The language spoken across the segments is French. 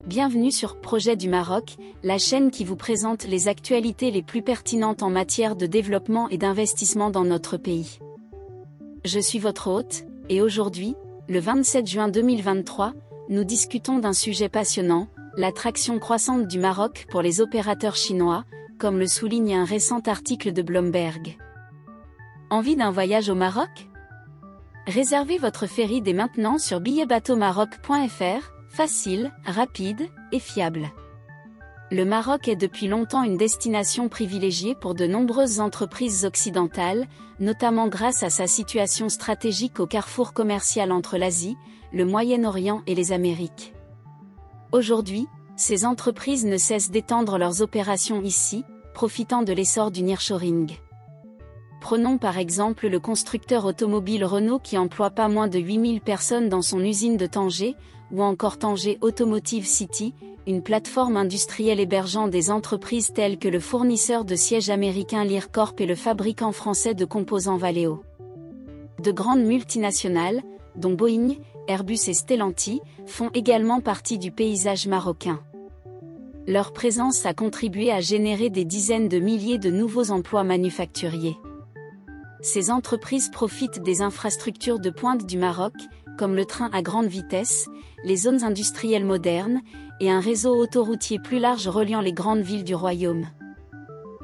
Bienvenue sur Projet du Maroc, la chaîne qui vous présente les actualités les plus pertinentes en matière de développement et d'investissement dans notre pays. Je suis votre hôte, et aujourd'hui, le 27 juin 2023, nous discutons d'un sujet passionnant, l'attraction croissante du Maroc pour les opérateurs chinois, comme le souligne un récent article de Bloomberg. Envie d'un voyage au Maroc ? Réservez votre ferry dès maintenant sur billetbateaumaroc.fr, facile, rapide et fiable. Le Maroc est depuis longtemps une destination privilégiée pour de nombreuses entreprises occidentales, notamment grâce à sa situation stratégique au carrefour commercial entre l'Asie, le Moyen-Orient et les Amériques. Aujourd'hui, ces entreprises ne cessent d'étendre leurs opérations ici, profitant de l'essor du nearshoring. Prenons par exemple le constructeur automobile Renault qui emploie pas moins de 8000 personnes dans son usine de Tanger, ou encore Tanger Automotive City, une plateforme industrielle hébergeant des entreprises telles que le fournisseur de sièges américain Lear Corp et le fabricant français de composants Valeo. De grandes multinationales, dont Boeing, Airbus et Stellantis, font également partie du paysage marocain. Leur présence a contribué à générer des dizaines de milliers de nouveaux emplois manufacturiers. Ces entreprises profitent des infrastructures de pointe du Maroc, comme le train à grande vitesse, les zones industrielles modernes, et un réseau autoroutier plus large reliant les grandes villes du royaume.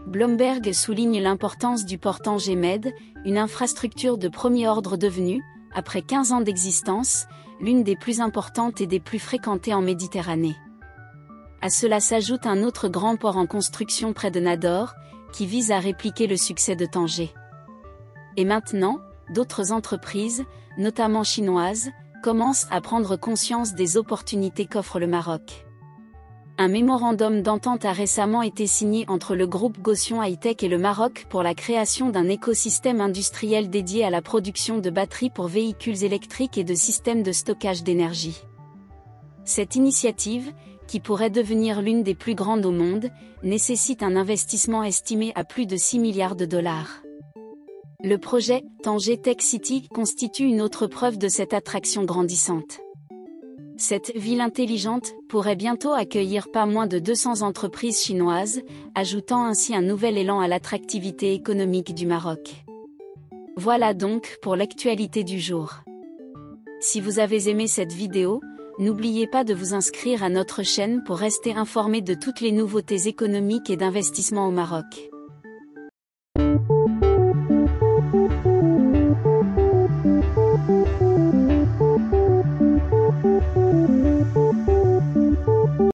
Bloomberg souligne l'importance du port Tanger-Med, une infrastructure de premier ordre devenue, après 15 ans d'existence, l'une des plus importantes et des plus fréquentées en Méditerranée. À cela s'ajoute un autre grand port en construction près de Nador, qui vise à répliquer le succès de Tanger. Et maintenant, d'autres entreprises, notamment chinoises, commencent à prendre conscience des opportunités qu'offre le Maroc. Un mémorandum d'entente a récemment été signé entre le groupe Gotion High-Tech et le Maroc pour la création d'un écosystème industriel dédié à la production de batteries pour véhicules électriques et de systèmes de stockage d'énergie. Cette initiative, qui pourrait devenir l'une des plus grandes au monde, nécessite un investissement estimé à plus de 6 milliards de dollars. Le projet Tanger Tech City constitue une autre preuve de cette attraction grandissante. Cette ville intelligente pourrait bientôt accueillir pas moins de 200 entreprises chinoises, ajoutant ainsi un nouvel élan à l'attractivité économique du Maroc. Voilà donc pour l'actualité du jour. Si vous avez aimé cette vidéo, n'oubliez pas de vous inscrire à notre chaîne pour rester informé de toutes les nouveautés économiques et d'investissement au Maroc.